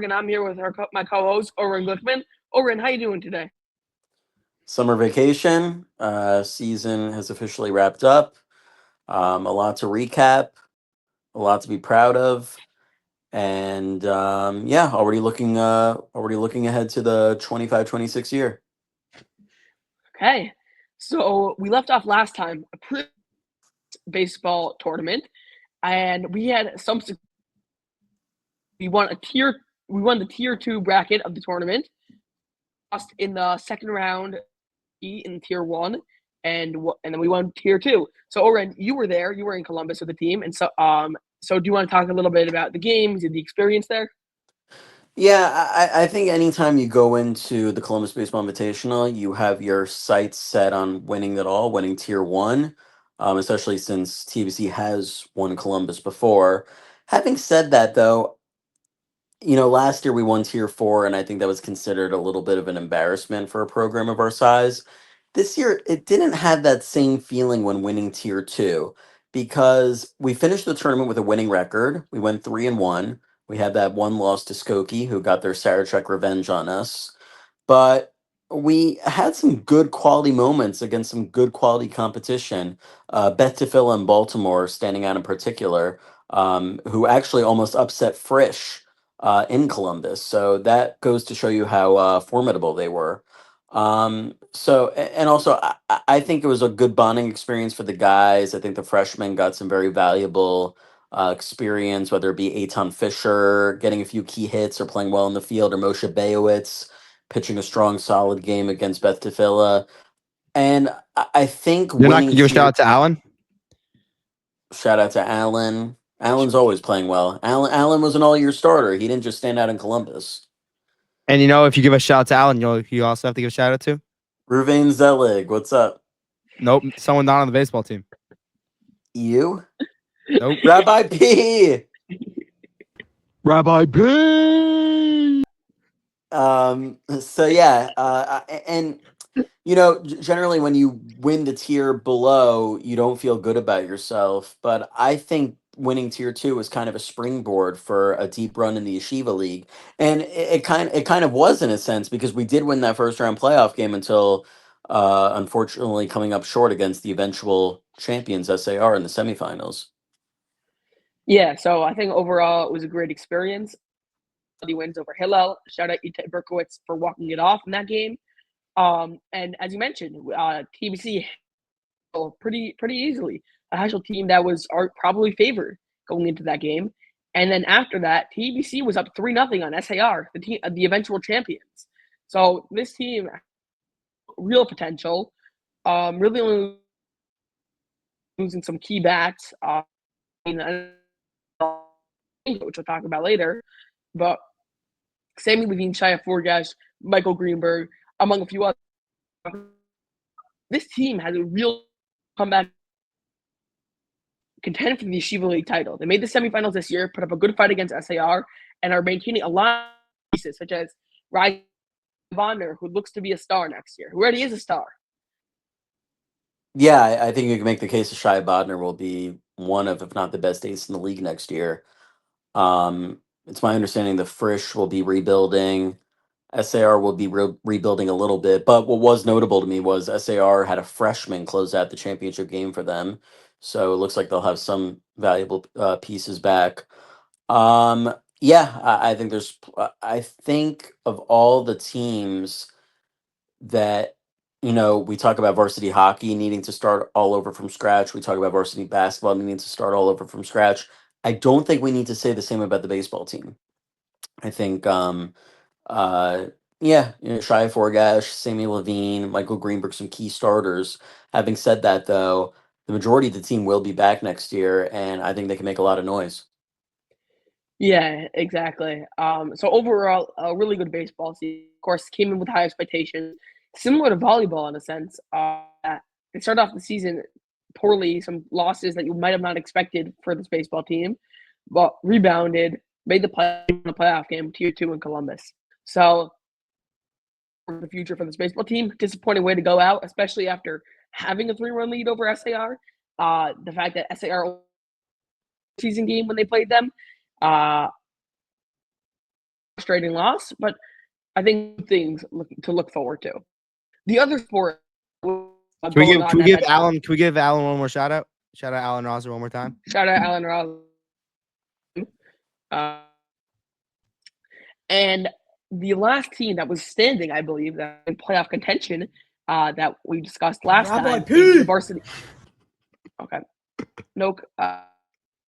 and I'm here with my co-host, Oren Glickman. Oren, how you doing today? Summer vacation season has officially wrapped up. A lot to recap, a lot to be proud of, and yeah, already looking ahead to the 25-26 year. Okay, so we left off last time a baseball tournament, and we had we won we won the tier two bracket of the tournament. Lost in the second round in tier one, and then we won tier two. So Oren, you were there. You were in Columbus with the team, and so do you want to talk a little bit about the games and the experience there? Yeah, I think anytime you go into the Columbus Baseball Invitational, you have your sights set on winning it all, winning Tier 1, especially since TBC has won Columbus before. Having said that, though, last year we won tier four, and I think that was considered a little bit of an embarrassment for a program of our size. This year, it didn't have that same feeling when winning tier two because we finished the tournament with a winning record. We went 3-1. We had that one loss to Skokie, who got their Sarachek revenge on us. But we had some good quality moments against some good quality competition. Beth Tefillah in Baltimore, standing out in particular, who actually almost upset Frisch in Columbus. So that goes to show you how formidable they were. And also, I think it was a good bonding experience for the guys. I think the freshmen got some very valuable experience, whether it be Eitan Fisher getting a few key hits or playing well in the field, or Moshe Beowitz pitching a strong, solid game against Beth Tefillah. And I think You're not winning gonna give a shout tier, out to Allen? shout out to Allen. Allen's always playing well. Allen was an all-year starter. He didn't just stand out in Columbus. And if you give a shout out to Allen, you also have to give a shout out to? Ruvain Zelig, what's up? Nope, someone not on the baseball team. You? Nope. Rabbi P. Rabbi P. So yeah, and generally when you win the tier below, you don't feel good about yourself. But I think winning tier two was kind of a springboard for a deep run in the Yeshiva League, and it kind of was in a sense because we did win that first round playoff game until, unfortunately, coming up short against the eventual champions SAR in the semifinals. Yeah, so I think overall it was a great experience. He wins over Hillel. Shout out Itai Berkowitz for walking it off in that game. And as you mentioned, TBC pretty easily. A Heschel team that was probably favored going into that game. And then after that, TBC was up 3-0 on SAR, the eventual champions. So this team, real potential. Really only losing some key bats, which we'll talk about later. But Sammy Levine, Shia Forgash, Michael Greenberg, among a few others. This team has a real comeback contend for the Yeshiva League title. They made the semifinals this year, put up a good fight against SAR, and are maintaining a lot of pieces, such as Ryan Bonner, who looks to be a star next year, who already is a star. Yeah, I think you can make the case that Shai Bodner will be one of, if not the best ace in the league next year. It's my understanding the Frisch will be rebuilding. SAR will be rebuilding a little bit, but what was notable to me was SAR had a freshman close out the championship game for them, so it looks like they'll have some valuable pieces back. Yeah, I think I think of all the teams that we talk about varsity hockey needing to start all over from scratch. We talk about varsity basketball needing to start all over from scratch. I don't think we need to say the same about the baseball team. I think uh yeah, Shia Forgash, Sammy Levine, Michael Greenberg, some key starters. Having said that, though, the majority of the team will be back next year, and I think they can make a lot of noise. Yeah, exactly. So overall, a really good baseball season. Of course, came in with high expectations, similar to volleyball in a sense. They started off the season poorly, some losses that you might have not expected for this baseball team, but rebounded, made the playoff game, tier two in Columbus. So for the future for this baseball team, disappointing way to go out, especially after having a 3-run lead over SAR. The fact that SAR season game when they played them. frustrating loss, but I think things to look forward to. The other sport Can we going give on can we at give that Alan can we give Alan one more shout out? Shout out Alan Rosser one more time. shout out Allen Ross. And the last team that was standing, I believe, that in playoff contention that we discussed last time is the varsity. Okay. No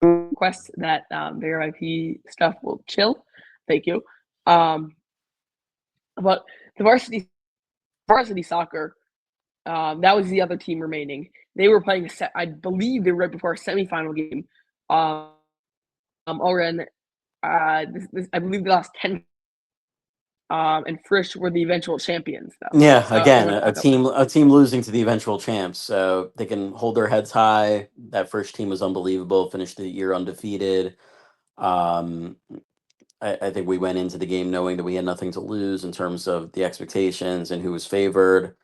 requests that their IP stuff will chill. Thank you. But the varsity soccer, that was the other team remaining. They were playing I believe they were right before a semifinal game. Oren, I believe they lost 10. And Frisch were the eventual champions, though. Yeah, So again, a team losing to the eventual champs, so they can hold their heads high. That first team was unbelievable. Finished the year undefeated. Um, I think we went into the game knowing that we had nothing to lose in terms of the expectations and who was favored.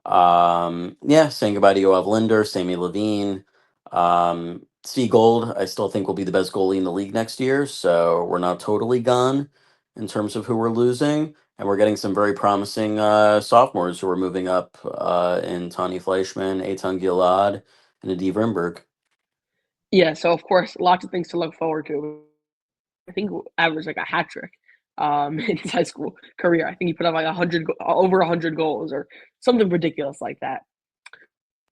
Yeah, saying goodbye to Yoav Linder, Sammy Levine. Steve Gold, I still think will be the best goalie in the league next year, so we're not totally gone in terms of who we're losing. And we're getting some very promising sophomores who are moving up in Tani Fleischman, Eitan Gilad, and Adi Rimberg. Yeah, so of course, lots of things to look forward to. I think averaged like a hat trick in his high school career. I think he put up like over 100 goals or something ridiculous like that.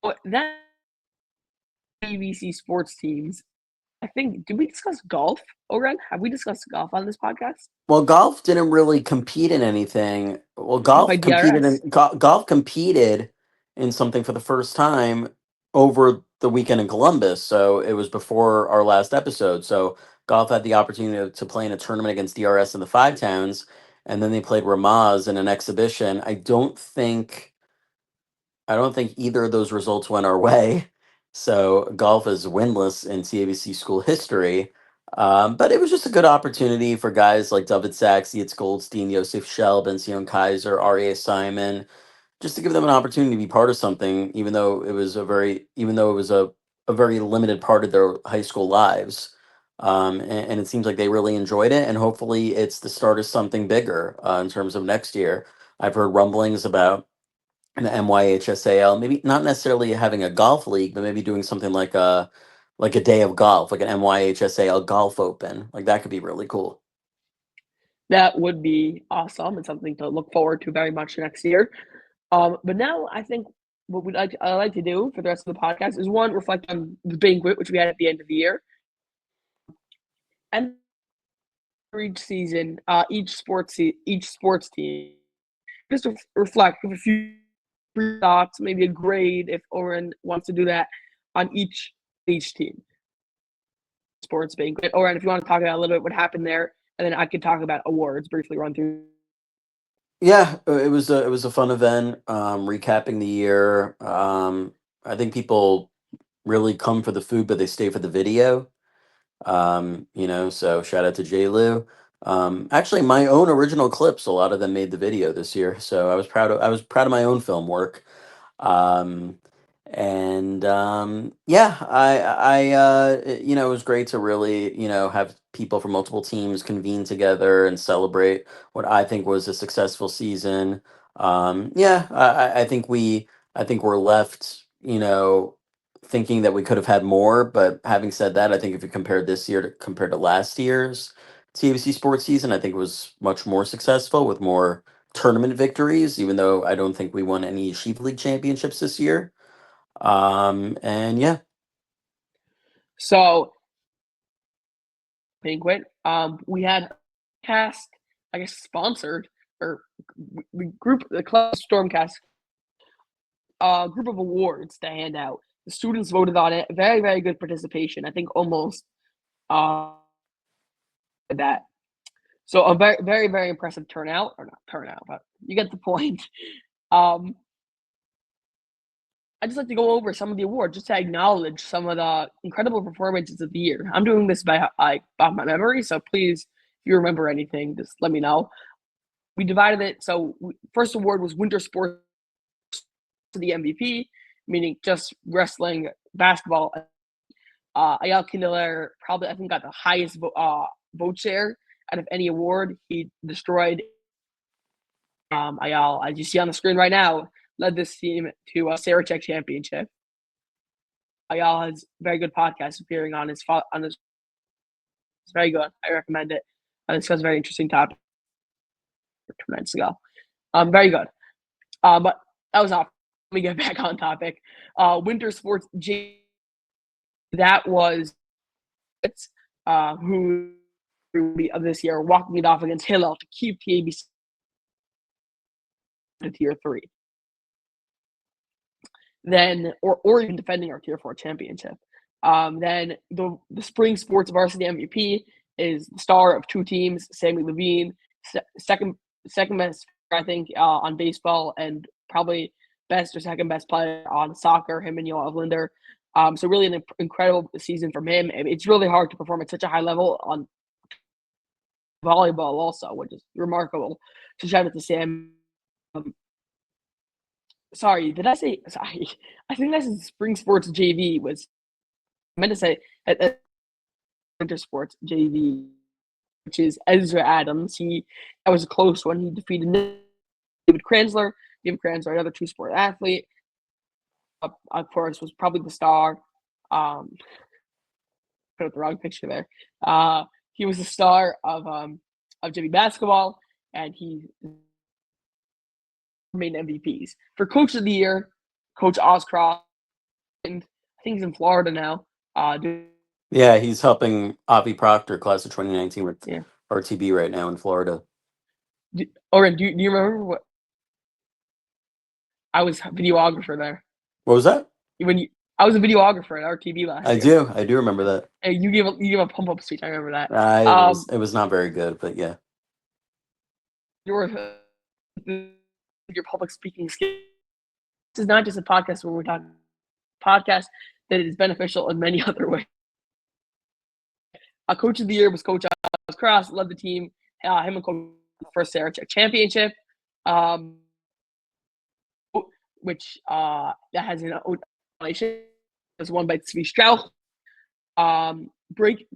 But that ABC sports teams, I think, did we discuss golf, Oren? Have we discussed golf on this podcast? Well, golf didn't really compete in anything. Well, By DRS. golf competed in something for the first time over the weekend in Columbus. So it was before our last episode. So golf had the opportunity to play in a tournament against DRS in the Five Towns, and then they played Ramaz in an exhibition. I don't think either of those results went our way. So golf is winless in CABC school history. But it was just a good opportunity for guys like David Sachs, Yitzhak Goldstein, Yosef Shell, Ben-Sion Kaiser, Aryeh Simon, just to give them an opportunity to be part of something, even though it was a very limited part of their high school lives. And it seems like they really enjoyed it, and hopefully it's the start of something bigger in terms of next year. I've heard rumblings about an MYHSAL, maybe not necessarily having a golf league, but maybe doing something like a day of golf, like an MYHSAL golf open. Like that could be really cool. That would be awesome and something to look forward to very much next year. But now I think what I like to do for the rest of the podcast is one, reflect on the banquet which we had at the end of the year, and for each season, each sports team, just reflect with a few thoughts, maybe a grade if Oren wants to do that on each team. Sports banquet. Oren, if you want to talk about a little bit what happened there, and then I could talk about awards, briefly run through. Yeah, it was a fun event. Recapping the year. I think people really come for the food, but they stay for the video. So shout out to J. Lou. Actually, my own original clips, a lot of them made the video this year, so I was proud of my own film work. Um, yeah, it was great to really, have people from multiple teams convene together and celebrate what I think was a successful season. Yeah, I think we're left, thinking that we could have had more. But having said that, I think if you compared this year to compared to last year's TABC sports season, I think it was much more successful with more tournament victories, even though I don't think we won any Sheep League championships this year. And yeah. So banquet, we had cast, I guess, sponsored or the club Stormcast, group of awards to hand out. The students voted on it. Very, very good participation. I think almost that. So a very, very, very impressive turnout, or not turnout, but you get the point. I just like to go over some of the awards just to acknowledge some of the incredible performances of the year. I'm doing this by my memory, so please, if you remember anything, just let me know. We divided it. So first award was Winter Sports to the MVP, meaning just wrestling, basketball. Ayal Kindler probably, I think, got the highest vote share out of any award. He destroyed Ayala, as you see on the screen right now, led this team to a Sarachek championship. Ayala has very good podcast appearing on his. It's very good. I recommend it. I discussed a very interesting topic 2 minutes ago. Very good. But that was off. Let me get back on topic. Winter sports. That was who of this year walking it off against Hillel to keep TABC to tier 3. Then, or even defending our tier 4 championship. Then the spring sports varsity MVP is the star of 2 teams, Sammy Levine, second best, I think, on baseball, and probably best or second best player on soccer, him and Yoav Linder. So really an incredible season from him. It's really hard to perform at such a high level on volleyball also, which is remarkable. So shout out to Sam. Sorry, did I say? Sorry, I think that's spring sports JV was. I meant to say at winter sports JV, which is Ezra Adams. That was a close one. He defeated David Kranzler. David Kranzler, another 2-sport athlete. Of course, was probably the star. Put up the wrong picture there. He was the star of JV basketball, and he main MVPs for Coach of the Year. Coach Oscroft, and I think he's in Florida now. Yeah, he's helping Avi Proctor, class of 2019, with Yeah. RTB right now in Florida. Oren, do you remember what? I was videographer there. What was that? I was a videographer at RTB last year. I do remember that. And you gave a pump up speech. I remember that. It was not very good, but yeah. Your public speaking skills. This is not just a podcast where we're talking podcast that is beneficial in many other ways. Coach of the Year was Coach Oz Cross, led the team. Him and Coach the first Sarachek championship, which that has an relation. Was won by Tzvi Strauch. Break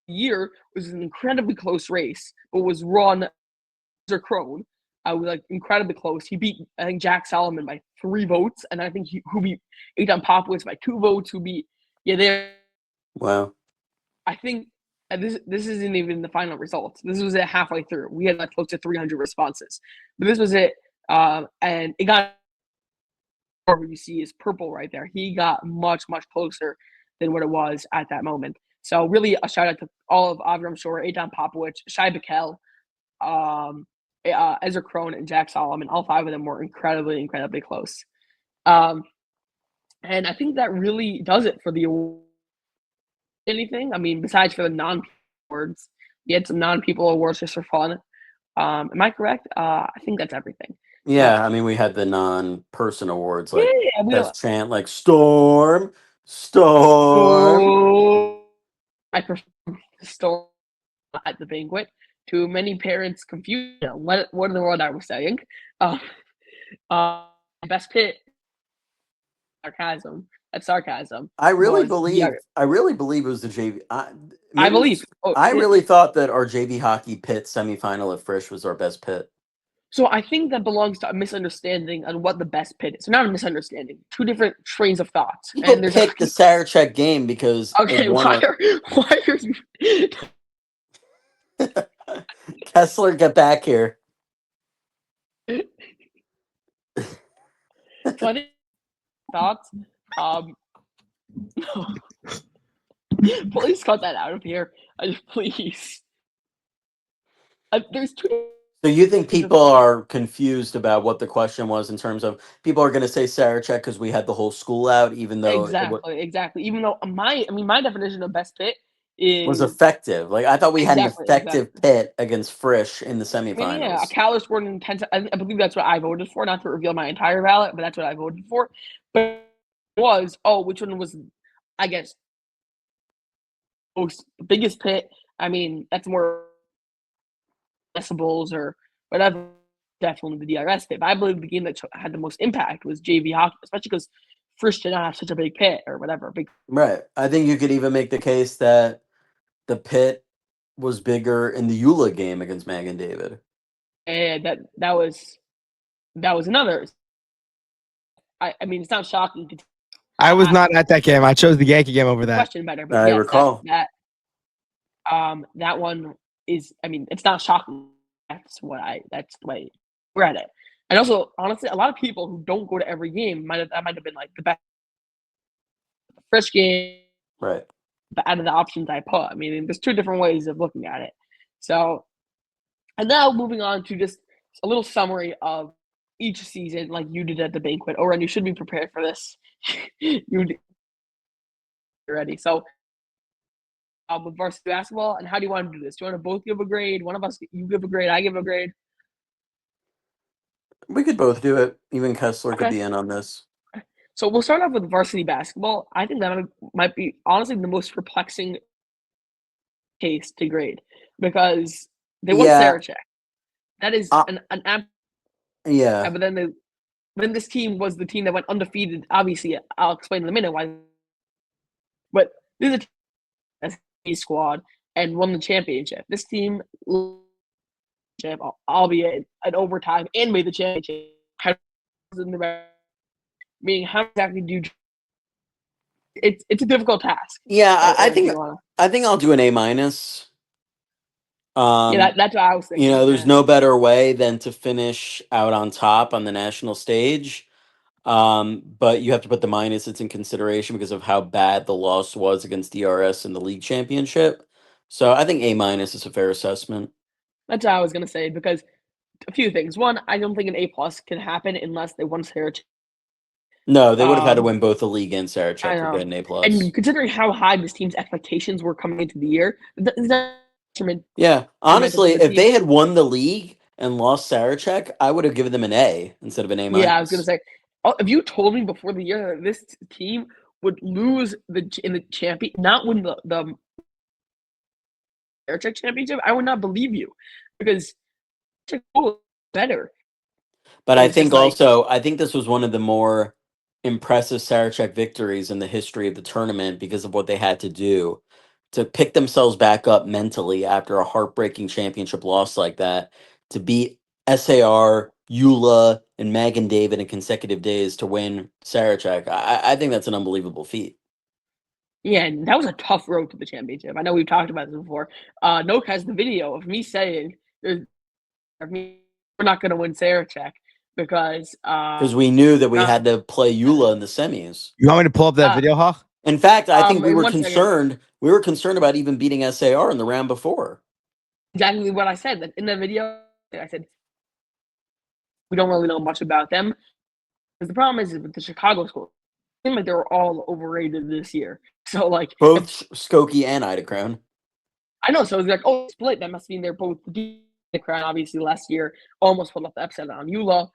year was an incredibly close race, but was run Crone. Was incredibly close. He beat, I think, Jack Solomon by 3 votes, and I think who beat Eitan Popowitz by 2 votes. Wow. I think this isn't even the final results. This was it halfway through. We had close to 300 responses, but this was it. And it got. What you see is purple right there. He got much closer than what it was at that moment. So really a shout out to all of Avram Shore, Eitan Popowitz, Shai Bakel, Ezra Crone, and Jack Solomon. All 5 of them were incredibly close. And I think that really does it for the award. Anything? I mean, besides for the non-awards, we had some non-people awards just for fun. Am I correct? I think that's everything. Yeah, I mean, we had the non-person awards, like best chant, like Storm. So I prefer Storm at the banquet. To many parents' confusion, what in the world I was saying? Best pit. Sarcasm. That's sarcasm. I really believe it was the JV. I believe. I really thought that our JV hockey pit semifinal at Frisch was our best pit. So I think that belongs to a misunderstanding on what the best pit is. So not a misunderstanding. 2 different trains of thoughts. People picked the Sarachek game because why are you Kessler, get back here. Funny thoughts. Please cut that out of here. Please. There's 2. So you think people are confused about what the question was in terms of people are going to say Sarachek because we had the whole school out, even though exactly. Even though my definition of best pit was effective. Like I thought we had an effective pit against Frisch in the semifinals. I mean, yeah, Cal scored an intense. I believe that's what I voted for. Not to reveal my entire ballot, but that's what I voted for. But it was which one was? I guess biggest pit. I mean, that's more decibels or whatever. Definitely the DRS pit. But I believe the game that had the most impact was JV hockey, especially because Frisch did not have such a big pit or whatever. Right. I think you could even make the case that the pit was bigger in the Eula game against Mag and David. And that was another. I mean, it's not shocking. I was not at that game. I chose the Yankee game over that. Question better, but I yes, recall. that one is. I mean, it's not shocking. That's the way we're at it. And also, honestly, a lot of people who don't go to every game might have been like the best first game Right. out of the options I put. I mean, there's two different ways of looking at it. So, and now moving on to just a little summary of each season, like you did at the banquet. Oren, you should be prepared for this. You're ready. So, with varsity basketball, and how do you want to do this? Do you want to both give a grade? One of us, you give a grade, I give a grade. We could both do it. Even Kessler could Okay. be in on this. So we'll start off with varsity basketball. I think that might be honestly the most perplexing case to grade because they won Yeah. Sarachek. That is an Yeah. but then this team was the team that went undefeated. Obviously, I'll explain in a minute why. But this is a team squad and won the championship. This team, albeit at overtime, and made the championship. Meaning, how exactly do you? It's a difficult task. Yeah, I if think you wanna- I'll do an A minus. yeah, that's what I was thinking. You know, there's yeah. no better way than to finish out on top on the national stage. But you have to put the minuses in consideration because of how bad the loss was against DRS in the league championship. So I think A minus is a fair assessment. That's what I was gonna say because a few things. One, I don't think an A plus can happen unless they won Sarachek. No, they would have had to win both the league and I Sarachek to know. get an A plus. And considering how high this team's expectations were coming into the year, Yeah, honestly, the if they team. had won the league and lost Sarachek, I would have given them an A instead of an A minus. Yeah, I was gonna say, if you told me before the year that this team would lose in the champion, not win the Sarachek championship, I would not believe you because Sarachek better. But It I was just think like- also, I think this was one of the more impressive Sarachek victories in the history of the tournament because of what they had to do to pick themselves back up mentally after a heartbreaking championship loss like that, to beat SAR, Eula, and Mag and David in consecutive days to win Sarachek. I think that's an unbelievable feat. Yeah, and that was a tough road to the championship. I know we've talked about this before. Noak has the video of me saying, "We're not going to win Sarachek because we knew that we had to play Eula in the semis. You want me to pull up that video, Hawk? In fact, I think we in were 1 second. concerned. We were concerned about even beating SAR in the round before. Exactly what I said. That in the video, I said we don't really know much about them. Because the problem is with the Chicago school, it seemed like they were all overrated this year. So like Both Skokie and Ida Crown. I know. So it's like, oh, split. That must mean they're both the crown. Obviously, last year almost pulled off the upset on Eula.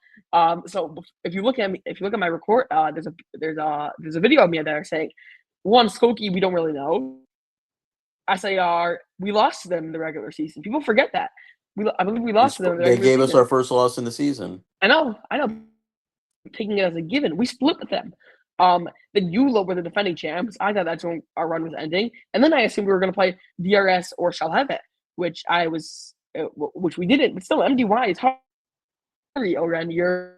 So if you look at my report, there's a video of me there saying, one, Skokie, we don't really know. SAR, we lost to them in the regular season. People forget that. I believe we lost to them in the They regular gave us season. our first loss in the season. I know. Taking it as a given. We split with them. Then Eula were the defending champs. I thought that's when our run was ending. And then I assumed we were going to play DRS or Shalhevet, which we didn't. But still, MDY is hard. Oren, you're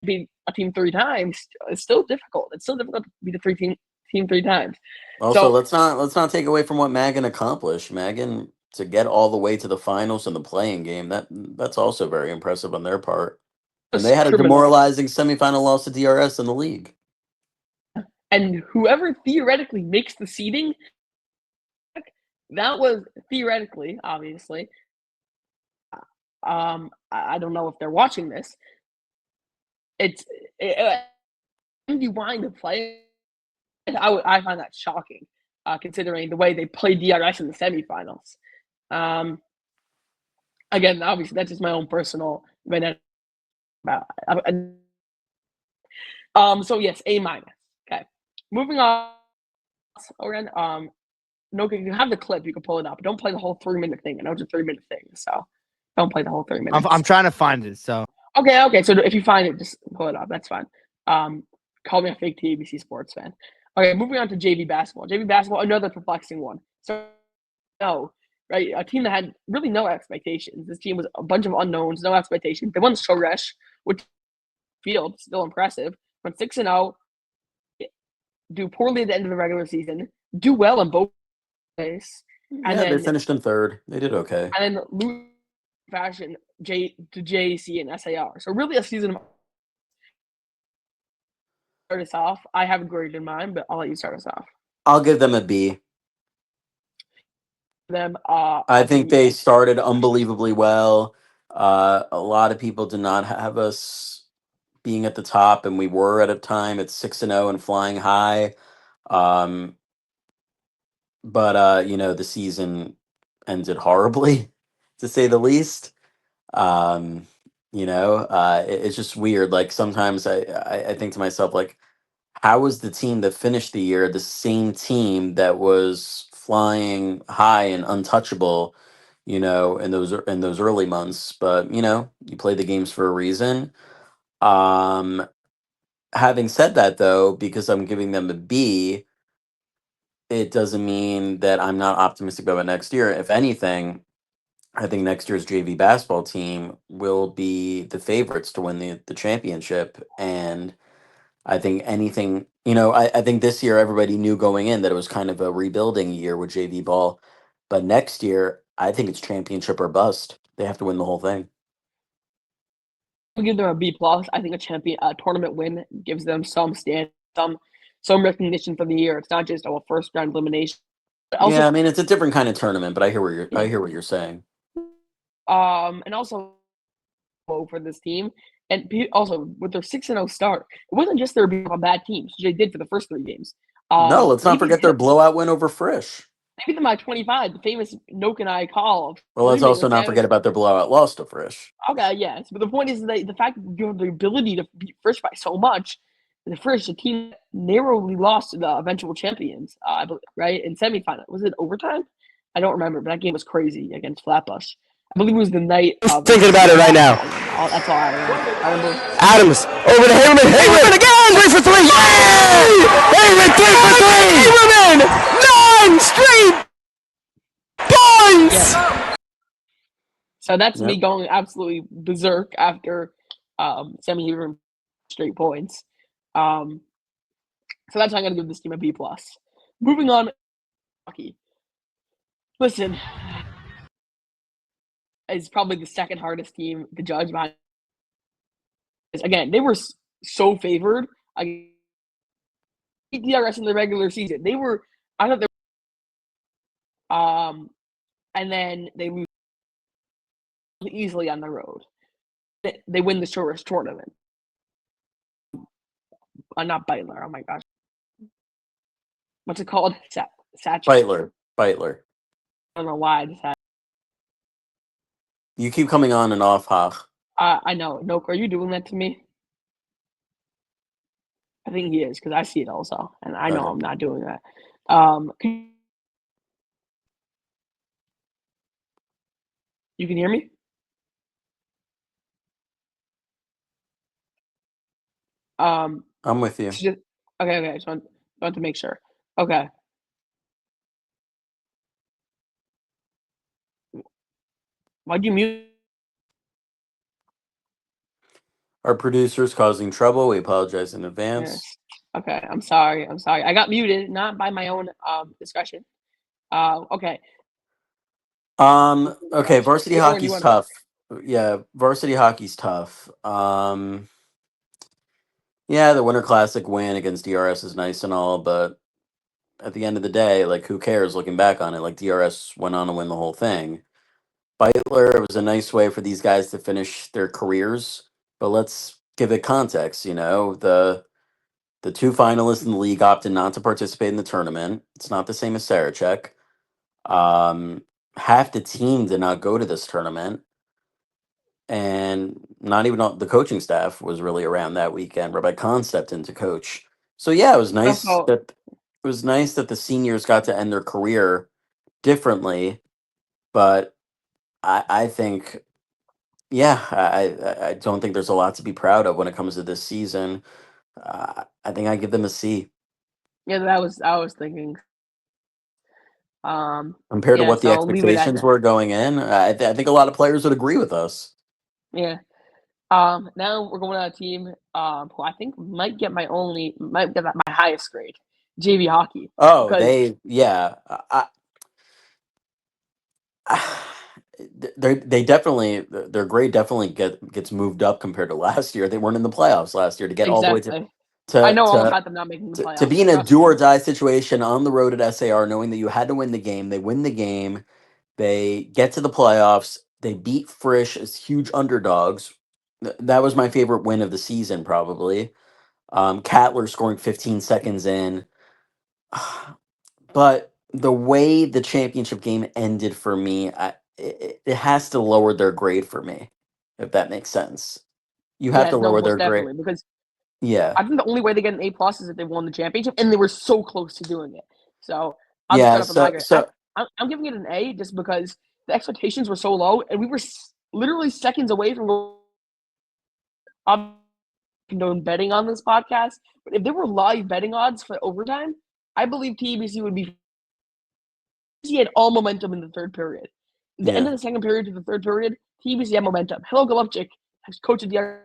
being a team 3 times. It's still difficult. It's still difficult to beat a team 3 times. Also, let's not take away from what Magan accomplished. Magan to get all the way to the finals and the playing game. That's also very impressive on their part. And they had a demoralizing semifinal loss to DRS in the league. And whoever theoretically makes the seeding, that was theoretically, obviously. I don't know if they're watching this. It's MDY to play. I find that shocking, considering the way they played DRS in the semifinals. Again, obviously, that's just my own personal. So yes, A minus. Okay, moving on. Oren, no, you have the clip. You can pull it up. Don't play the whole 3-minute thing. I know it's a 3-minute thing, so don't play the whole 3 minutes. I'm trying to find it. So okay. So if you find it, just pull it up. That's fine. Call me a fake TABC sports fan. Okay, moving on to JV basketball. JV basketball, another perplexing one. So no, right? A team that had really no expectations. This team was a bunch of unknowns, no expectations. They won Shoresh, which field still impressive. Went 6-0, do poorly at the end of the regular season, do well in both ways, and Yeah, they then finished in third. They did okay. lose fashion to JC and SAR. So really a season of start us off. I have a grade in mind, but I'll let you start us off. I'll give them a B. Them, I think they started unbelievably well. A lot of people did not have us being at the top, and we were at a time at 6-0 and flying high. But the season ended horribly, to say the least. It's just weird. Like sometimes I think to myself, like, how was the team that finished the year the same team that was flying high and untouchable, in those early months? But you play the games for a reason. Um, Having said that, though, because I'm giving them a B, it doesn't mean that I'm not optimistic about next year. If anything, I think next year's JV basketball team will be the favorites to win the championship. And I think I think this year everybody knew going in that it was kind of a rebuilding year with JV ball. But next year, I think it's championship or bust. They have to win the whole thing. I'll give them a B plus. I think a tournament win gives them some some recognition for the year. It's not just a first round elimination. Also, Yeah, I mean it's a different kind of tournament, but I hear what you're saying. And also for this team, and also with their 6-0 start, it wasn't just their being a bad team, which they did for the first 3 games. No, let's not forget their blowout win over Frisch. They beat them by 25, the famous Nokanai call. Well, let's also not forget about their blowout loss to Frisch. Okay, yes, but the point is that the fact that you have the ability to beat Frisch by so much, the Frisch, the team narrowly lost to the eventual champions, I believe, right, in semifinal. Was it overtime? I don't remember, but that game was crazy against Flatbush. I believe it was the night. Thinking about it right now. That's all I remember. Adams over to Haberman. Haberman again. 3 for 3. Yay! Haberman 3 for 3. Haberman 9 straight points. Yeah. So that's me going absolutely berserk after Sammy Haberman straight points. So that's why I'm gonna give this team a B plus. Moving on, hockey. Listen, it's probably the second hardest team to judge behind. Again, they were so favored. I DRS in the regular season. I thought they were, and then they lose easily on the road. They win the Shoresh tournament. Not Beitler. Oh my gosh. What's it called? Beitler. I don't know why I just had. You keep coming on and off, Hach. I know. No, are you doing that to me? I think he is because I see it also, and I know I'm not doing that. You can hear me? I'm with you. Okay. I just want to make sure. Okay. Why'd you mute? Our producer's causing trouble. We apologize in advance. Yes. Okay, I'm sorry. I got muted, not by my own discussion. Okay. Okay, varsity hockey's tough. Yeah, varsity hockey's tough. Yeah, the Winter Classic win against DRS is nice and all, but at the end of the day, like, who cares looking back on it? Like, DRS went on to win the whole thing. Beitler, it was a nice way for these guys to finish their careers, but let's give it context. The 2 finalists in the league opted not to participate in the tournament. It's not the same as Sarachek. Half the team did not go to this tournament, and not even all the coaching staff was really around that weekend. Rabbi Kahn stepped in to coach. So yeah, it was nice that the seniors got to end their career differently, but I think, yeah, I don't think there's a lot to be proud of when it comes to this season. I think I give them a C. Yeah, I was thinking. Compared to Yeah, what the so I'll leave it at expectations that. were going in, I think a lot of players would agree with us. Yeah. Now we're going on a team who I think might get my highest grade, JV Hockey, Oh, because they definitely their grade definitely gets moved up compared to last year. They weren't in the playoffs last year to get all the way exactly. I to know all to about them not making the to playoffs. be in a Trust do or me. die situation on the road at SAR, knowing that you had to win the game. They win the game. They get to the playoffs. They beat Frisch as huge underdogs. That was my favorite win of the season, probably. Cattler scoring 15 seconds in. But the way the championship game ended for me, it has to lower their grade for me, if that makes sense. You have Yeah, to no, lower their most grade. definitely. Because Yeah. I think the only way they get an A+ is if they won the championship, and they were so close to doing it. So I'll just Yeah. start up with my So, grade. so I'm giving it an A just because the expectations were so low, and we were literally seconds away from I'm condone betting on this podcast, but if there were live betting odds for overtime, I believe TBC would be. TBC had all momentum in the third period. The end yeah. of the second period to the third period, TBC had momentum. Hello, Golovchik, coach of the other.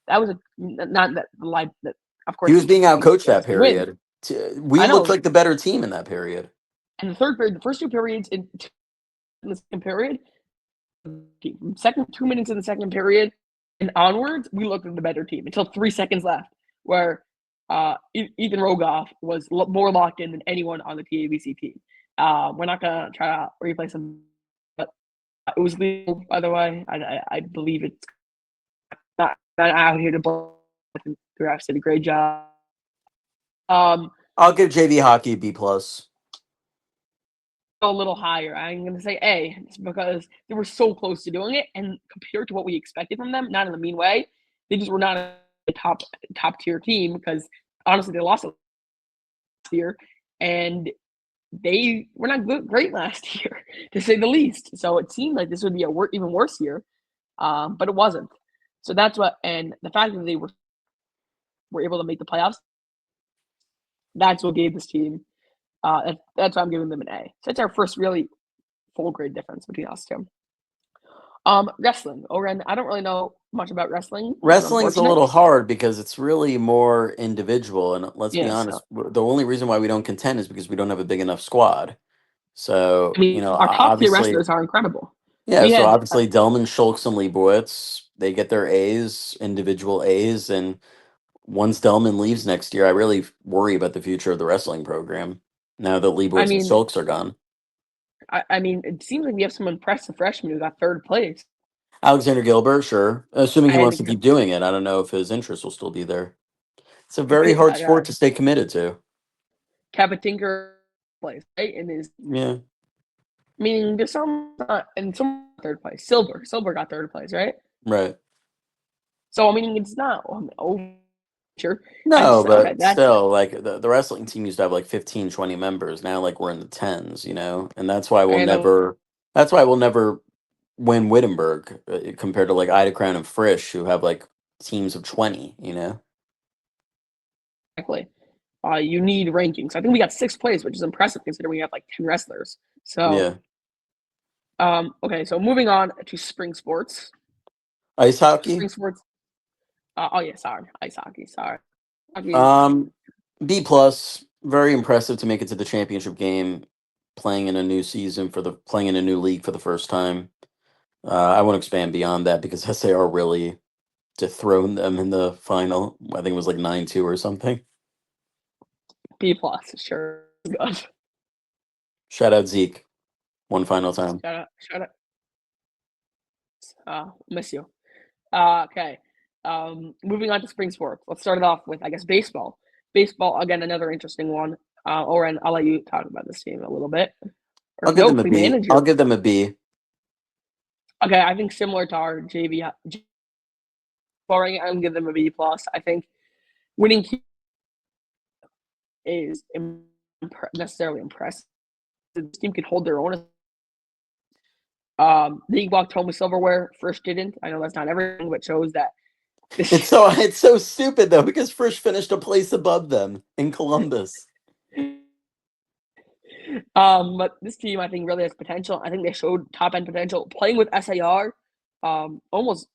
That was a not that live. That of He course was being TBC outcoached gave that us the win. period. We I looked know. like the better team in that period. And the third period, the first two periods in the second period, second 2 minutes in the second period and onwards, we looked at the better team until 3 seconds left, where Ethan Rogoff was more locked in than anyone on the TABC team. We're not gonna try to replace him, but it was legal. By the way, I believe it's not out here to blow. I think the refs did a great job. I'll give JV Hockey a B plus. A little higher. I'm going to say A, just because they were so close to doing it, and compared to what we expected from them, not in a mean way, they just were not a top tier team because honestly they lost last year, and they were not great last year to say the least. So it seemed like this would be a even worse year, but it wasn't. So that's what, and the fact that they were able to make the playoffs, that's what gave this team. That's why I'm giving them an A. So it's our first really full grade difference between us two. Wrestling. Oren, I don't really know much about wrestling, which is Wrestling's a unfortunate. little hard because it's really more individual, and let's be Yeah, honest, so the only reason why we don't contend is because we don't have a big enough squad. So, I mean, our top tier obviously, wrestlers are incredible. yeah. We So had obviously, Delman, Schultz, and Leibowitz, they get their A's, individual A's, and once Delman leaves next year, I really worry about the future of the wrestling program. Now that I Leibowitz and mean, Schultz are gone, I mean, it seems like we have some impressive freshmen who got third place, Alexander Gilbert, sure, assuming he wants to and keep doing it. I don't know if his interest will still be there. It's a very hard uh, sport to stay committed to. Capatinker place, right? And is Yeah, meaning there's some and some third place. Silver got third place, right? right. So I mean, it's not over. Sure, I No, just okay. but That's still, like the wrestling team used to have like 15, 20 members. Now, like we're in the tens, and that's why we'll and never. That's why we'll never win Wittenberg compared to like Ida Crown and Frisch, who have like teams of 20. exactly. You need rankings. I think we got sixth place, which is impressive considering we have like 10 wrestlers. So, Yeah. okay, so moving on to spring sports. Ice hockey. Spring sports. Oh yeah, sorry, ice hockey. Sorry, hockey. B plus. Very impressive to make it to the championship game, playing in a new season playing in a new league for the first time. I won't expand beyond that because SAR really dethroned them in the final. I think it was like 9-2 or something. B plus, sure, good. Shout out Zeke, one final time. Shout out. Miss you. Okay. Moving on to spring sports. Let's start it off with, I guess, baseball. Baseball, again, another interesting one. Oren, I'll let you talk about this team a little bit. I'll give them a Please B. manage I'll give them a B. Okay, I think similar to our JV scoring, I'm gonna give them a B plus. I think winning is necessarily impressive. This team could hold their own. They walked home with silverware. Frisch didn't. I know that's not everything, but shows that It's so stupid though because Frisch finished a place above them in Columbus. But this team, I think, really has potential. I think they showed top end potential playing with SAR. Almost,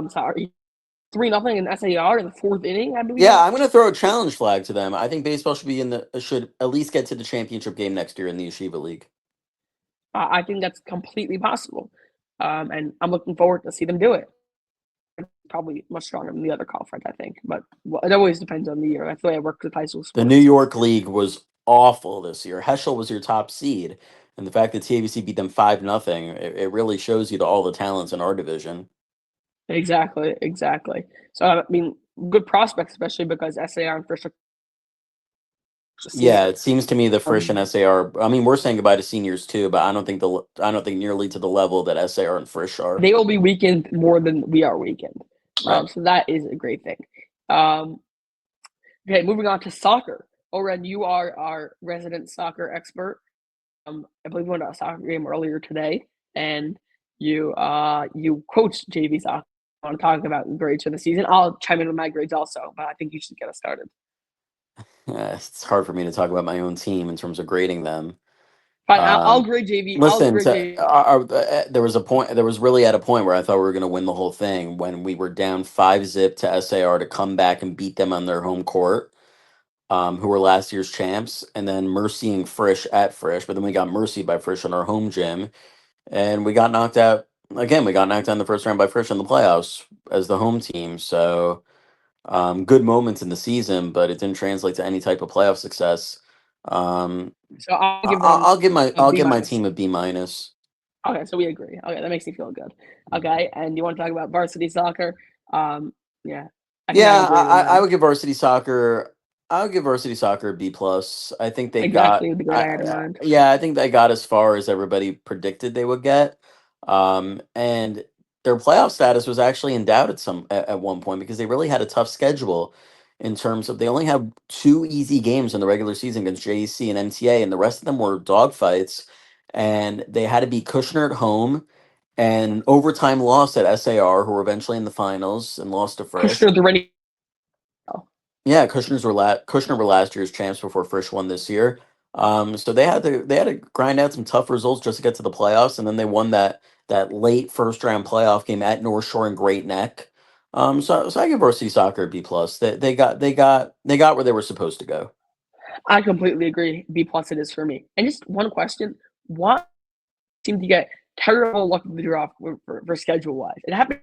sorry, 3-0 in SAR in the fourth inning, I believe. Yeah, I'm going to throw a challenge flag to them. I think baseball should at least get to the championship game next year in the Yeshiva League. I think that's completely possible, and I'm looking forward to see them do it. Probably much stronger than the other conference, I think, but it always depends on the year. That's the way I work with high school sports. The New York League was awful this year. Heschel was your top seed, and the fact that TABC beat them 5-0, it really shows you all the talents in our division. Exactly. So I mean, good prospects, especially because SAR and Frisch. Yeah, it seems to me the Frisch and SAR. I mean, we're saying goodbye to seniors too, but I don't think nearly to the level that SAR and Frisch are. They will be weakened more than we are weakened. Right. So that is a great thing. Okay, moving on to soccer. Oren, you are our resident soccer expert. I believe we went to a soccer game earlier today, and you coached JV soccer. I want to talk about grades for the season. I'll chime in with my grades also, but I think you should get us started. It's hard for me to talk about my own team in terms of grading them. Fine, I'll grade JV. Listen, there was a point. There was really at a point where I thought we were going to win the whole thing when we were down 5-0 to SAR to come back and beat them on their home court, who were last year's champs, and then mercying Frisch at Frisch. But then we got mercied by Frisch in our home gym, and we got knocked out again. We got knocked out in the first round by Frisch in the playoffs as the home team. So good moments in the season, but it didn't translate to any type of playoff success. So I'll give my team a B minus. Okay, so we agree. Okay, that makes me feel good. Okay, and you want to talk about varsity soccer? Yeah. I would give varsity soccer. I would give varsity soccer a B plus. I think they exactly the grade I had in mind. Yeah, I think they got as far as everybody predicted they would get. And their playoff status was actually in doubt at one point because they really had a tough schedule in terms of they only had 2 easy games in the regular season against JEC and MTA, and the rest of them were dogfights. And they had to beat Kushner at home and overtime loss at SAR, who were eventually in the finals and lost to Frisch. Kushner, the ready. Yeah, Kushner were last year's champs before Frisch won this year. So they had to grind out some tough results just to get to the playoffs, and then they won that late first round playoff game at North Shore and Great Neck. So I give varsity soccer a B plus. They got where they were supposed to go. I completely agree. B plus it is for me. And just one question: what seemed to get terrible luck of the draw for schedule wise? It happened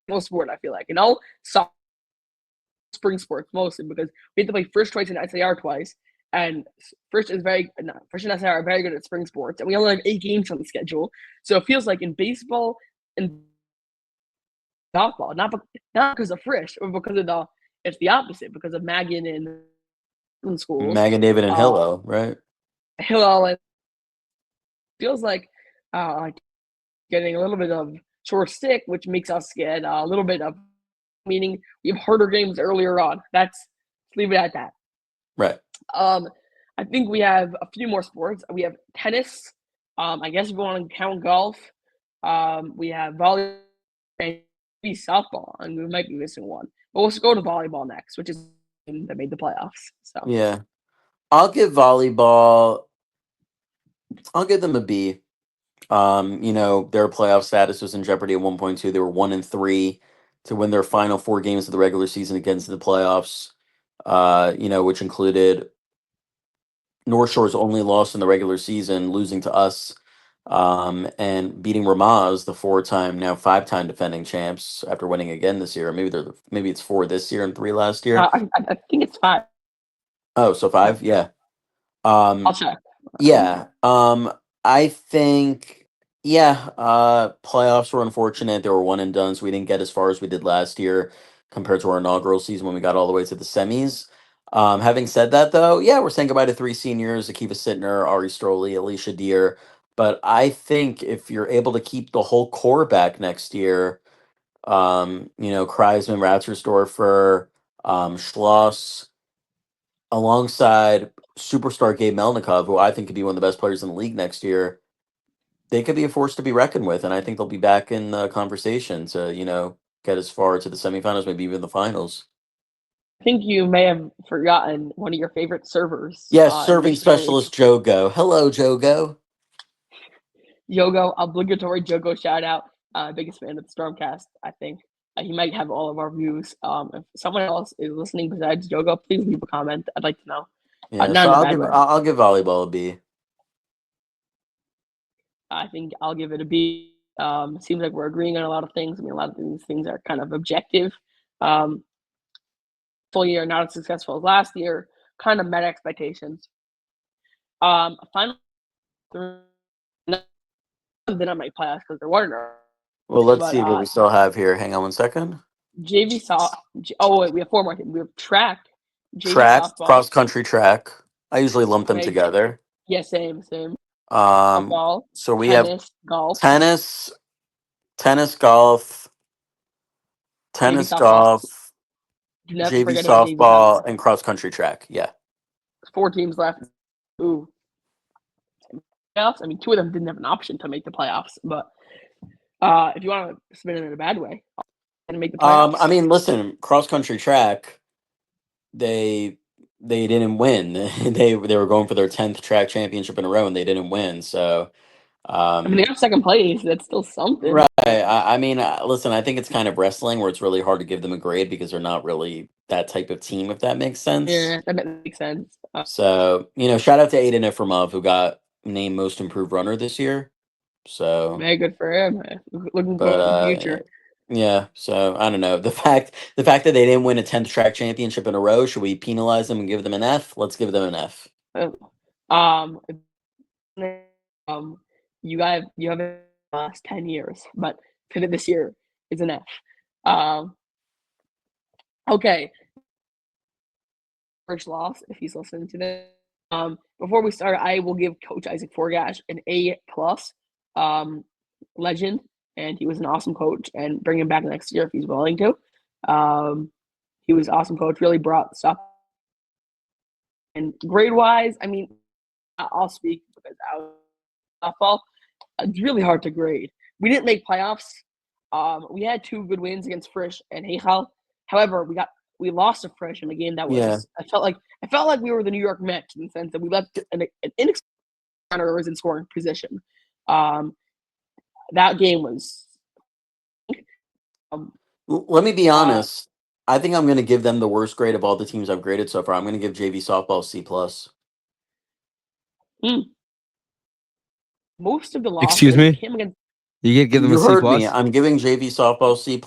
in most sport. I feel like soccer, spring sports mostly because we had to play Frisch twice and SAR twice, and Frisch and SAR are very good at spring sports, and we only have 8 games on the schedule. So it feels like in baseball and softball, not because of Frisch, or because it's the opposite because of Magan and schools. Magan, David, and Hillel, right? Hillel, and feels like getting a little bit of short stick, which makes us get a little bit of. Meaning we have harder games earlier on. Let's leave it at that. Right. I think we have a few more sports. We have tennis. I guess if we want to count golf, we have volleyball and softball, and we might be missing one. But let's go to volleyball next, which is that made the playoffs. So yeah, I'll give volleyball. I'll give them a B. Their playoff status was in jeopardy at 1.2. They were 1-3 to win their final 4 games of the regular season against the playoffs. Which included North Shore's only loss in the regular season, losing to us, and beating Ramaz, the 4-time, now 5-time defending champs, after winning again this year. Maybe it's 4 this year and 3 last year. I think it's 5. Oh, so 5, yeah. I'll check. Yeah. I think. Yeah, playoffs were unfortunate. They were one and done, so we didn't get as far as we did last year compared to our inaugural season when we got all the way to the semis. Having said that, though, yeah, we're saying goodbye to 3 seniors: Akiva Sittner, Ari Stroley, Alicia Deer. But I think if you're able to keep the whole core back next year, Kreisman, Ratzersdorfer, Schloss, alongside superstar Gabe Melnikov, who I think could be one of the best players in the league next year, they could be a force to be reckoned with, and I think they'll be back in the conversation to, get as far to the semifinals, maybe even the finals. think you may have forgotten one of your favorite servers. Yes, In serving Michigan State. specialist Jogo. Hello, Jogo. Yogo, obligatory Jogo shout out. Biggest fan of the Stormcast, I think. He might have all of our views. If someone else is listening besides Jogo, please leave a comment. I'd like to know. Yeah, Not so in a I'll bad give way. I'll give volleyball a B. I think I'll give it a B. Seems like we're agreeing on a lot of things. I mean, a lot of these things are kind of objective. Full year, not as successful as last year. Kind of met expectations. Final then I might playoffs because they're water. Well, let's But, see what we still have here. Hang on one second. JV soft. Oh wait, we have four more. We have track, JV Track, softball. cross country track. I usually lump them Okay. together. Yeah, same. So we have tennis, golf, tennis, golf, softball. golf, Do not JV forget about JV softball, and cross country track. Yeah. 4 teams left. Ooh. Playoffs. I mean, 2 of them didn't have an option to make the playoffs. But if you want to spin it in a bad way, and make the playoffs. I mean, listen, cross country track. They didn't win. they were going for their 10th track championship in a row, and they didn't win. So. I mean, they got second place. That's still something. Right. I mean, listen, I think it's kind of wrestling where it's really hard to give them a grade because they're not really that type of team, if that makes sense. Yeah, that makes sense. So, shout out to Aiden Efremov, who got named most improved runner this year. So, Very good for him. Looking but forward to the future. yeah. So I don't know the fact that they didn't win a 10th track championship in a row. Should we penalize them and give them an F? Let's give them an F. You have the last 10 years, but pivot this year is an F. Okay. First loss, if he's listening to this. Before we start, I will give Coach Isaac Forgash an A+. Legend, and he was an awesome coach, and bring him back next year if he's willing to. He was an awesome coach, really brought stuff. And grade-wise, I mean, I'll speak because I was softball. It's really hard to grade. We didn't make playoffs. We had 2 good wins against Frisch and Heichal. However, we lost to Frisch in a game that was. Yeah. I felt like we were the New York Mets in the sense that we left an inexperienced runner was in scoring position. That game was. Let me be honest. I think I'm going to give them the worst grade of all the teams I've graded so far. I'm going to give JV softball C+. Most of the losses. Excuse me? Came against. You give them You a C+. heard me. I'm giving JV softball C+.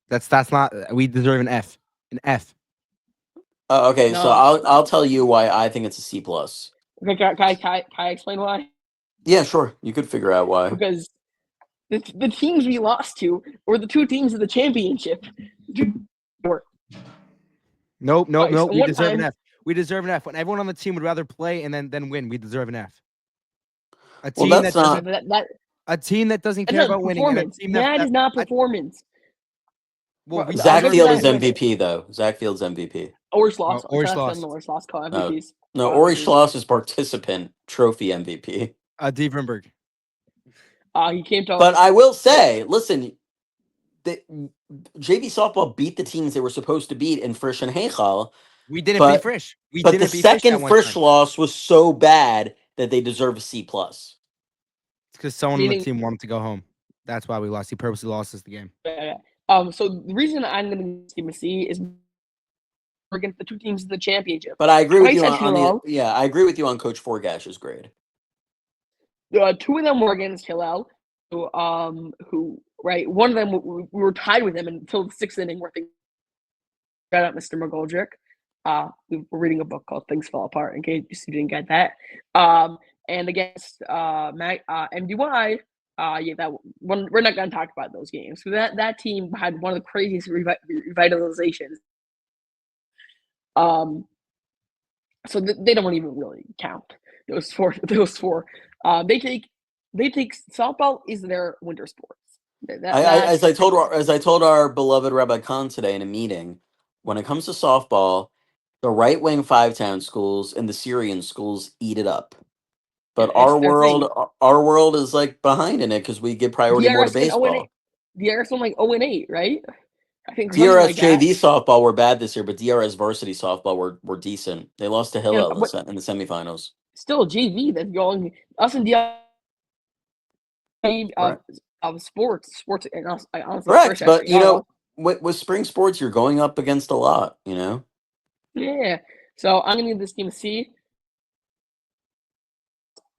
That's not. We deserve an F. An F. Okay, so No. I'll tell you why I think it's a C+. Okay, can I explain why? Yeah, sure. You could figure out why. Because the teams we lost to were the 2 teams of the championship. Nope. Right, so We one deserve an time- F. We deserve an F. When everyone on the team would rather play and then win, we deserve an F. A Well, team that's that not- doesn't, That a team that doesn't that's care not about winning. And a performance. team That is not performance. well, we Zach I'll give Field you is that. MVP, though. Zach Field's MVP. Or Schloss. Or Or Schloss. Schloss call No. MVPs. No, Ori Schloss is participant trophy MVP. Dievenberg. He came to. But I will say, listen, JV softball beat the teams they were supposed to beat in Frisch and Heichal. We didn't But- beat Frisch. We But the didn't beat Frisch second that one Frisch time. loss was so bad that they deserve a C+. It's because someone on the Meaning- team wanted to go home. That's why we lost. He purposely lost us the game. So the reason I'm going to give him a C is against the 2 teams in the championship. But I agree with Like you I said, on the Hillel. I agree with you on Coach Forgash's grade. 2 of them were against Hillel, who right. One of them we were tied with him until the 6th inning. Where things shout out Mr. McGoldrick. We were reading a book called Things Fall Apart. In case you didn't get that. And against MDY. Yeah, that one we're not going to talk about those games. So that team had one of the craziest revitalizations. So they don't even really count those four. They take softball is their winter sports. As I told our beloved Rabbi Khan today in a meeting, when it comes to softball, the right wing 5-town schools and the Syrian schools eat it up. But It's our their thing. world is like behind in it because we give priority more to baseball. The Arcs won like 0-8, right? I think something DRS like that. JV softball were bad this year, but DRS varsity softball were decent. They lost to Hillel in But in the semifinals. still, JV that's going us and DRS Right. of sports, and I honestly Correct, first but actually are. with spring sports, you're going up against a lot. Yeah. So I'm gonna give this team a C.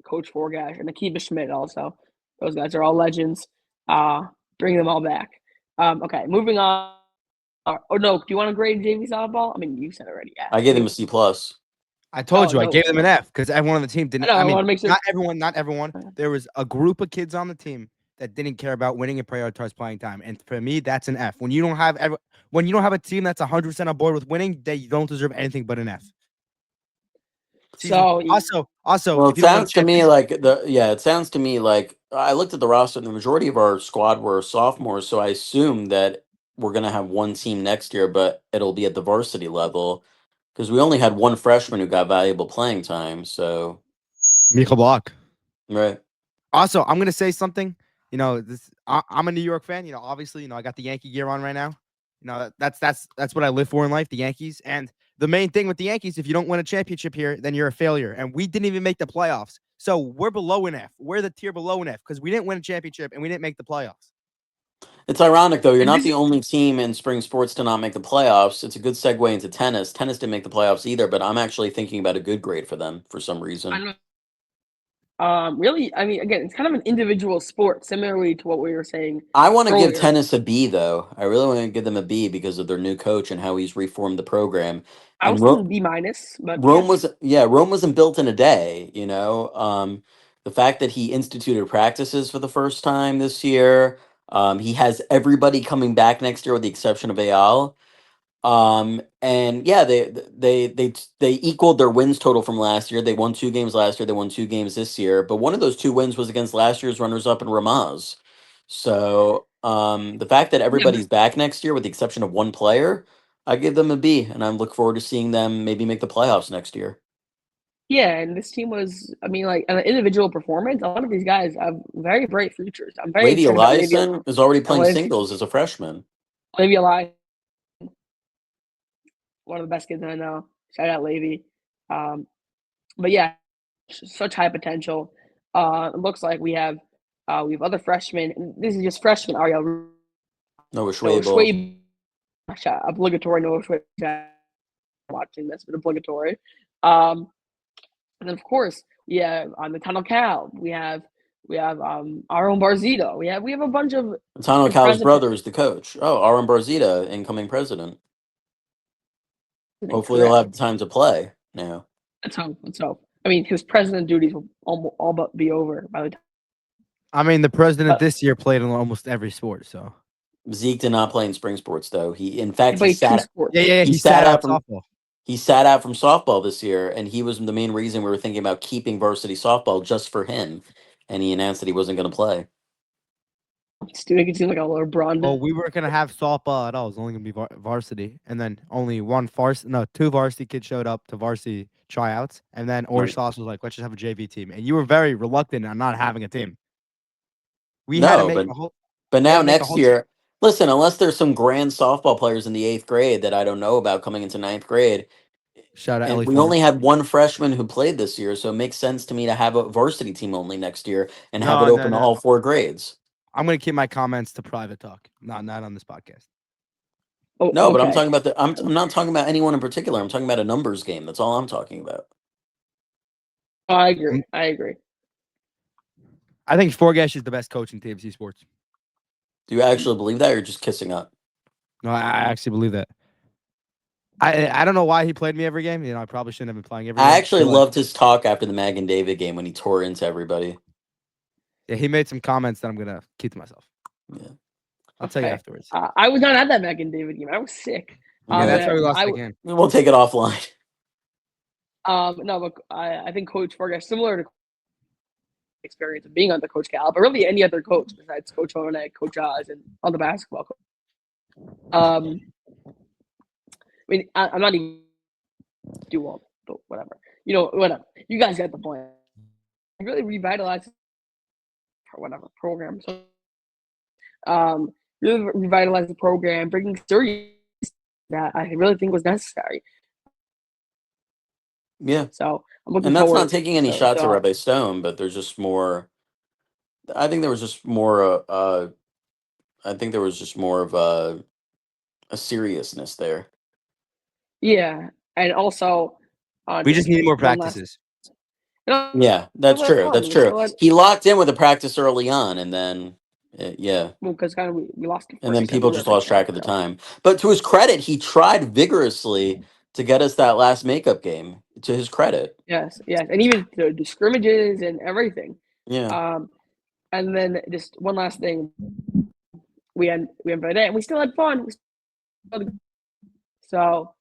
Coach Forgash and Akiva Schmidt also. Those guys are all legends. Bring them all back. Okay, moving on. Oh no, do you want to grade JV softball? I mean, you said already. Yeah. I gave them a C plus. I told Oh, you I no. gave them an F because everyone on the team I didn't. know. I I mean, want to make sure. not everyone. There was a group of kids on the team that didn't care about winning and prioritize playing time, and for me, that's an F. When you don't have a team that's 100% on board with winning, they don't deserve anything but an F. So Also, Well, if you don't win a championship, it sounds to me like I looked at the roster and the majority of our squad were sophomores, so I assume that we're gonna have one team next year, but it'll be at the varsity level because we only had one freshman who got valuable playing time. So Michael Block. right, Also, I'm gonna say something. I'm a New York fan. Obviously, I got the Yankee gear on right now. That's what I live for in life, the Yankees. And the main thing with the Yankees, if you don't win a championship here, then you're a failure. And we didn't even make the playoffs, so we're below an F. We're the tier below an F because we didn't win a championship and we didn't make the playoffs. it's ironic though. You're and not this, the only team in spring sports to not make the playoffs. It's a good segue into tennis. Tennis didn't make the playoffs either, but I'm actually thinking about a good grade for them for some I reason. don't know. Really, I mean, again, it's kind of an individual sport, similarly to what we were saying I want to give earlier. tennis a B though. I really want to give them a B because of their new coach and how he's reformed the program. I And was thinking B minus, but yeah. Rome wasn't built in a day. The fact that he instituted practices for the first time this year. He has everybody coming back next year with the exception of Ayal. And yeah, they equaled their wins total from last year. They won 2 games last year. They won 2 games this year. But one of those 2 wins was against last year's runners-up in Ramaz. So the fact that Yeah, everybody's back next year, with the exception of one player, I give them a B, and I look forward to seeing them maybe make the playoffs next year. yeah, and this team was, I mean, like an individual performance. A lot of these guys have very bright futures. I'm very Lady excited about Eliason is already playing Elias, singles as a freshman. Olivia Lai, one of the best kids I know. Shout out Levy. But yeah, such high potential. It looks like we have other freshmen. And this is just freshmen. Ariel No, Noah Schwabel. Schwab, obligatory Noah Schwab. Watching this, but obligatory. And then of course we have on the Tunnel Cal. We have our own Barzito. We have a bunch of Tano Cal's impressive. brother is the coach. Oh, Aaron Barzita, incoming president. Hopefully he'll have time to play now. Let's hope. Let's hope. I mean, his president duties will all but be over by the time. I mean, the president this year played in almost every sport. So Zeke did not play in spring sports though. He played two sat. sports. yeah. He He sat sat out out from softball. he sat out from softball this year, and he was the main reason we were thinking about keeping varsity softball just for him. And he announced that he wasn't going to play. Just to make it seem like a LeBron. Well, we weren't gonna have softball at all. It was only gonna be varsity, and then only two varsity kids showed up to varsity tryouts, and then Orange Sauce was like, "Let's just have a JV team." And you were very reluctant on not having a team. We had to No, make but a whole. but We had now to make a next whole. year, listen, unless there's some grand softball players in the 8th grade that I don't know about coming into 9th grade, Shout out and Ellie we Farmer. only had one freshman who played this year, so it makes sense to me to have a varsity team only next year and have it No, open to all 4 grades. I'm gonna keep my comments to private talk, not on this podcast. Oh, No, but I'm okay. talking about I'm not talking about anyone in particular. I'm talking about a numbers game. That's all I'm talking about. Oh, I agree. I agree. I think Forgash is the best coach in TFC sports. Do you actually believe that, or you're just kissing up? No, I actually believe that. I don't know why he played me every game. I probably shouldn't have been playing every game. I actually but, loved his talk after the Mag and David game when he tore into everybody. Yeah, he made some comments that I'm gonna keep to myself. Yeah. I'll tell you afterwards. I was not at that Mac and David game. I was sick. Yeah, that's Yeah. why we lost the game. We'll take it offline. No, but I think Coach Forgash, similar to experience of being on the Coach Cal, but really any other coach besides Coach Honek, Coach Oz, and on the basketball coach. I mean, I'm not even do well, but whatever. Whatever. You guys get the point. Really revitalized whatever program. So, really revitalize the program, bringing serious that I really think was necessary. Yeah. So I'm looking And that's not forward taking any to shots at Rabbi Stone, but there's just more. I think there was just more. I think there was just more of a seriousness there. yeah, and also We just need more one last. practices. Yeah, that's Still had true. fun. That's We true. still had He locked in with a practice early on, and then yeah, well because kind of we lost the and then first set people we were just lost picking up. track of the time. But to his credit, he tried vigorously to get us that last makeup game. To his credit, Yes, and even the scrimmages and everything. yeah. And then just one last thing, we ended by that, and we still had fun. So,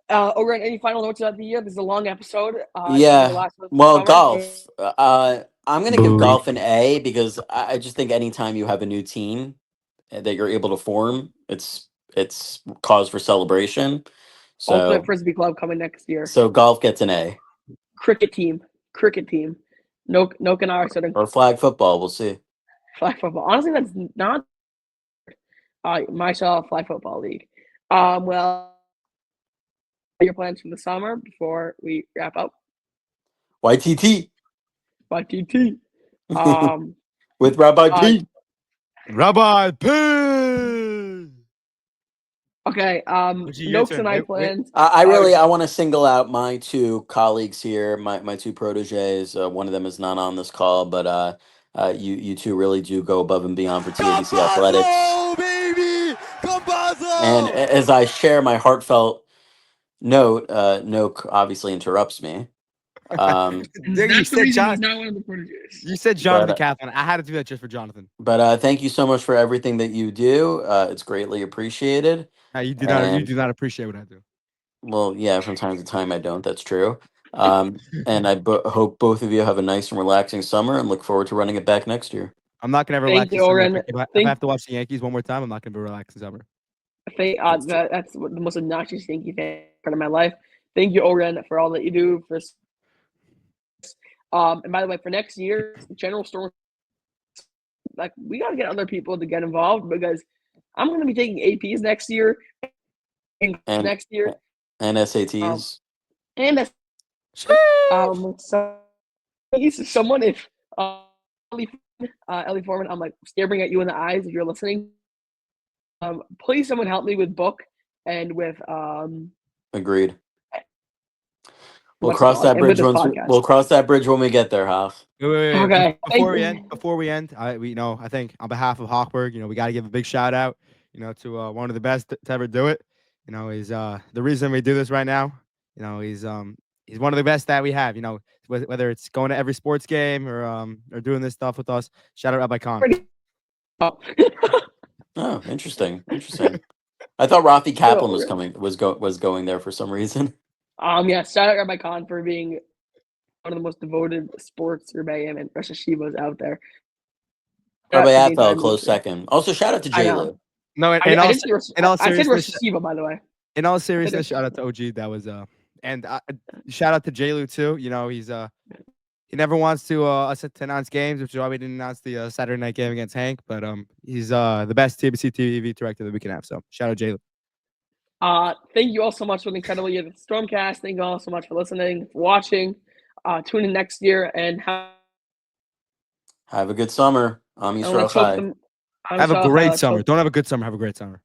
Oren, any final notes about the year? This is a long episode. This is the Yeah. last one for the Well, summer. golf. I'm gonna give Boo. golf an A because I just think anytime you have a new team that you're able to form, it's cause for celebration. Ultimate So Frisbee Club coming next year. so golf gets an A Cricket team. No Canara sitting or flag football. We'll see. flag football. Honestly, that's not my style of flag football league. Well, your plans for the summer before we wrap up? YTT By TT. Um, with Rabbi uh, P. Rabbi P. okay. What's your Noakes turn? and I Wait. plans. I want to single out my two colleagues here, my two proteges. One of them is not on this call, but you two really do go above and beyond for TABC athletics. baby! And as I share my heartfelt note, Noak obviously interrupts me. Dude, you said John. not one of the proteges. You said But Jonathan Kaplan. I had to do that just for Jonathan. thank you so much for everything that you do. It's greatly appreciated. You do And not appreciate what I do. well, yeah, from time to time I don't. That's true. And I hope both of you have a nice and relaxing summer and look forward to running it back next year. I'm not gonna Thank relax you, this summer. Oren. If I have to watch the Yankees one more time, I'm not gonna be relaxed this summer. That's the most obnoxious thing you've had part of my life. Thank you, Oren, for all that you do. And by the way, for next year, General Store, like we got to get other people to get involved because I'm going to be taking APs next year, And and SATs. and that's so someone if Ellie Foreman, I'm like staring at you in the eyes if you're listening. Please, someone help me with book and with Agreed. We'll what's it cross called? that And with bridge this once podcast. we'll cross that bridge when we get there, Hoff. Wait. Okay. Before we end, I think on behalf of Hawkberg, we got to give a big shout out, to one of the best to ever do it. He's the reason we do this right now. He's one of the best that we have. Whether it's going to every sports game or doing this stuff with us. Shout out Rabbi Khan. Oh, interesting. I thought Rafi Kaplan was going there for some reason. Yeah, shout out Rabbi Khan for being one of the most devoted sports Rebbeim and Rosh Hashivas out there. Rabbi Athel, close second. Also, shout out to I J. know. Lou. No, I said Rosh Hashiva, by the way. In all seriousness, shout out to OG. That was and shout out to J. Lou too. He's he never wants to us to announce games, which is why we didn't announce the Saturday night game against Hank. But he's the best TBC TV director that we can have. So shout out J. Lou. Thank you all so much for the incredible year of the Stormcast. Thank you all so much for listening, for watching. Tune in next year and have a good summer. Have a great summer. Don't have a good summer. Have a great summer.